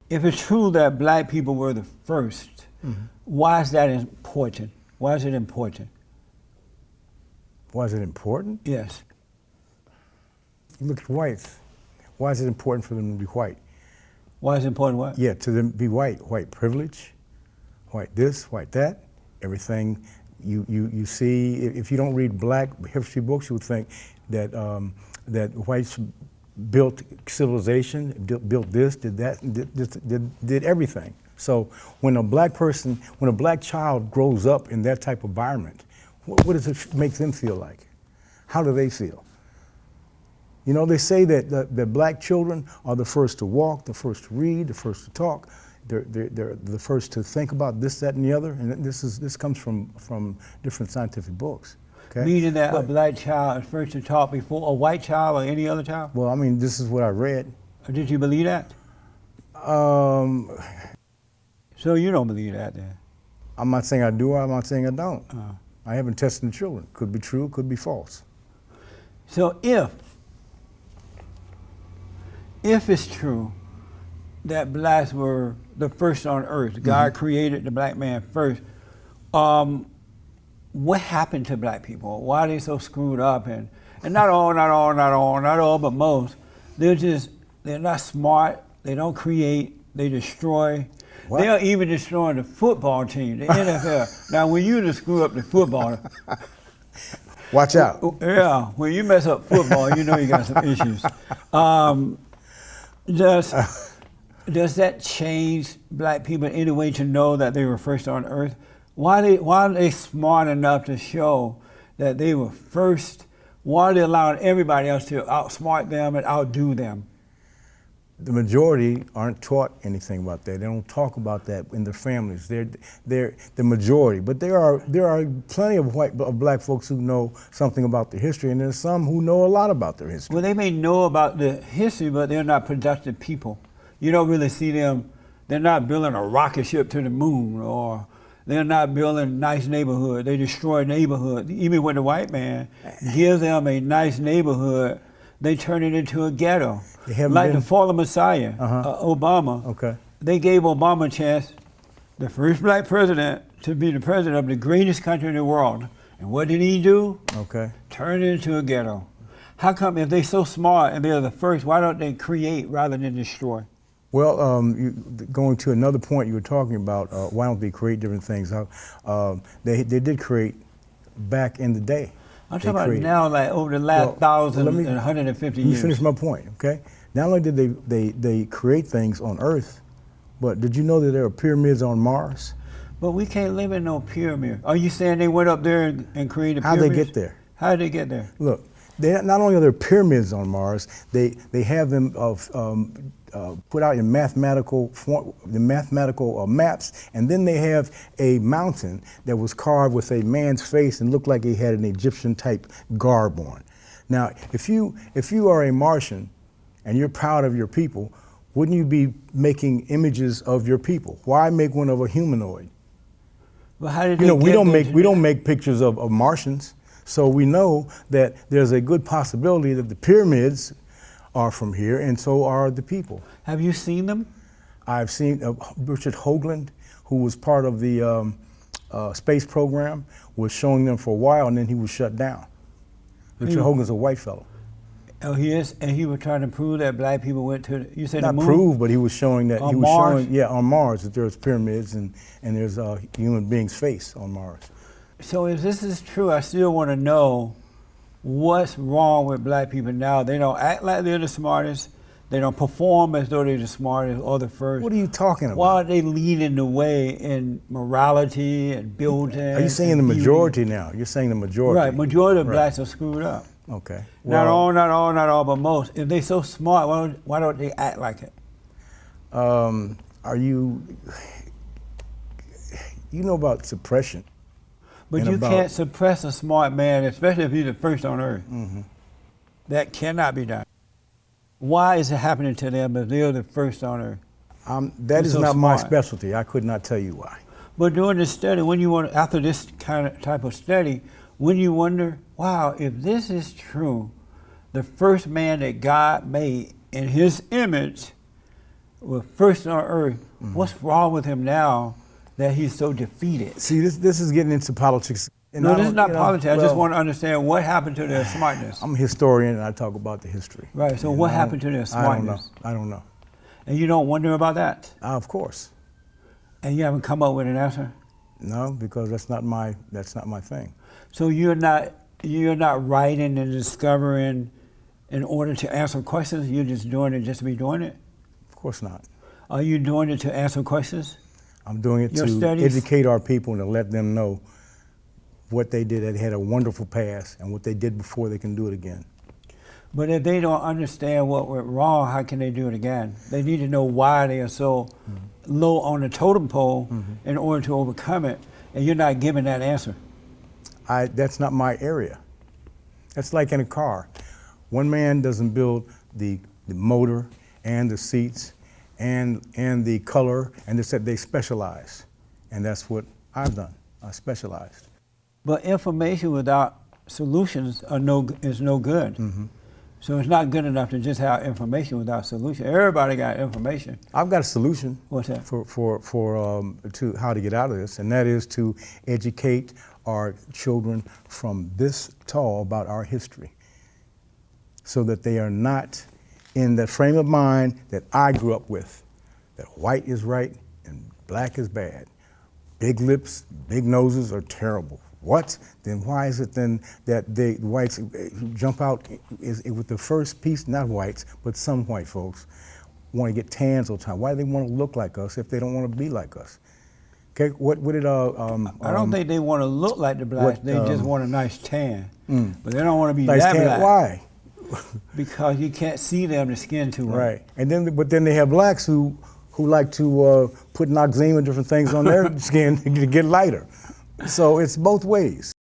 if it's true that black people were the first, why is that important? Why is it important? Why is it important? Yes. You look at whites. Why is it important for them to be white? Why is it important what? Yeah, to them be white. White privilege, white this, white that, everything. You see, if you don't read black history books, you would think that that whites built civilization, built this, did that, did everything. So when a black person, when a black child grows up in that type of environment, what does it make them feel like? How do they feel? You know, they say that that black children are the first to walk, the first to read, the first to talk. They're the first to think about this, that, and the other. And this comes from different scientific books. Okay? Meaning that a black child is first to talk before a white child or any other child? Well, I mean, this is what I read. Or did you believe that? So you don't believe that then? I'm not saying I do, I'm not saying I don't. I haven't tested the children. Could be true, could be false. So if it's true that blacks were the first on earth, God created the black man first, what happened to black people? Why are they so screwed up? And not all, but most. They're not smart, they don't create, they destroy. What? They are even destroying the football team, the NFL. Now when you just screw up the football, watch out. Yeah, when you mess up football, you know you got some issues. Does that change black people in any way to know that they were first on earth? Why are they smart enough to show that they were first? Why are they allowing everybody else to outsmart them and outdo them? The majority aren't taught anything about that. They don't talk about that in their families. They're the majority, but there are plenty of black folks who know something about their history, and there's some who know a lot about their history. Well, they may know about the history, but they're not productive people. You don't really see them. They're not building a rocket ship to the moon, or they're not building a nice neighborhood. They destroy neighborhood. Even when the white man gives them a nice neighborhood, they turn it into a ghetto. Like the fallen Messiah, Obama. Okay. They gave Obama a chance, the first black president, to be the president of the greatest country in the world. And what did he do? Okay. Turn it into a ghetto. How come if they're so smart and they're the first, why don't they create rather than destroy? Well, going to another point you were talking about, why don't they create different things? They did create back in the day. I'm talking about now, like over the last 1,150 years. Let me finish my point, okay? Not only did they create things on Earth, but did you know that there are pyramids on Mars? But we can't live in no pyramid. Are you saying they went up there and created pyramids? How'd they get there? How did they get there? Look, not only are there pyramids on Mars, they have them put out in mathematical maps, and then they have a mountain that was carved with a man's face and looked like he had an Egyptian type garb on. Now, if you are a Martian and you're proud of your people, wouldn't you be making images of your people? Why make one of a humanoid? Well, how did they we don't make pictures of Martians, so we know that there's a good possibility that the pyramids are from here, and so are the people. Have you seen them? I've seen Richard Hoagland, who was part of the space program, was showing them for a while, and then he was shut down. Richard Hoagland's a white fellow. Oh, he is, and he was trying to prove that black people went to you said not the moon? Prove, but he was showing that on Mars? On Mars that there's pyramids and there's a human being's face on Mars. So if this is true, I still want to know what's wrong with black people now. They don't act like they're the smartest. They don't perform as though they're the smartest or the first. What are you talking about? Why are they leading the way in morality and building? Are you saying the majority now? You're saying the majority. Right, majority of blacks are screwed up. Okay. Not all, but most. If they're so smart, why don't they act like it? You know about suppression. But you can't suppress a smart man, especially if he's the first on earth. That cannot be done. Why is it happening to them if they're the first on earth? That is so not my specialty. I could not tell you why. But during the study, after this type of study, when you wonder, wow, if this is true, the first man that God made in his image, was first on earth, what's wrong with him now that he's so defeated? See, this is getting into politics. And No, I this is don't- not you know, politics. I just well, want to understand what happened to their smartness. I'm a historian and I talk about the history. Right, so And what I happened to don't- their smartness? I don't know. And you don't wonder about that? Of course. And you haven't come up with an answer? No, because that's not my thing. So you're not writing and discovering in order to answer questions? You're just doing it just to be doing it? Of course not. Are you doing it to answer questions? I'm doing it Your to studies? educate our people and to let them know what they did that had a wonderful past and what they did before they can do it again. But if they don't understand what went wrong, how can they do it again? They need to know why they are so low on the totem pole in order to overcome it, and you're not giving that answer. That's not my area. That's like in a car. One man doesn't build the motor and the seats and the color, and they specialize. And that's what I've done. I specialized. But information without solutions is no good. So it's not good enough to just have information without solution. Everybody got information. I've got a solution. What's that? To how to get out of this, and that is to educate our children from this tall about our history, so that they are not in the frame of mind that I grew up with, that white is right and black is bad. Big lips, big noses are terrible. What? Then why is it then that the whites jump out with the first piece, not whites, but some white folks want to get tans all the time? Why do they want to look like us if they don't want to be like us? Okay, what did I don't think they want to look like the blacks. They just want a nice tan. But they don't want to be nice that tan? black. Why? Because you can't see them, the skin too well. Right, and then they have blacks who like to put Noxzema and different things on their skin to get lighter. So it's both ways.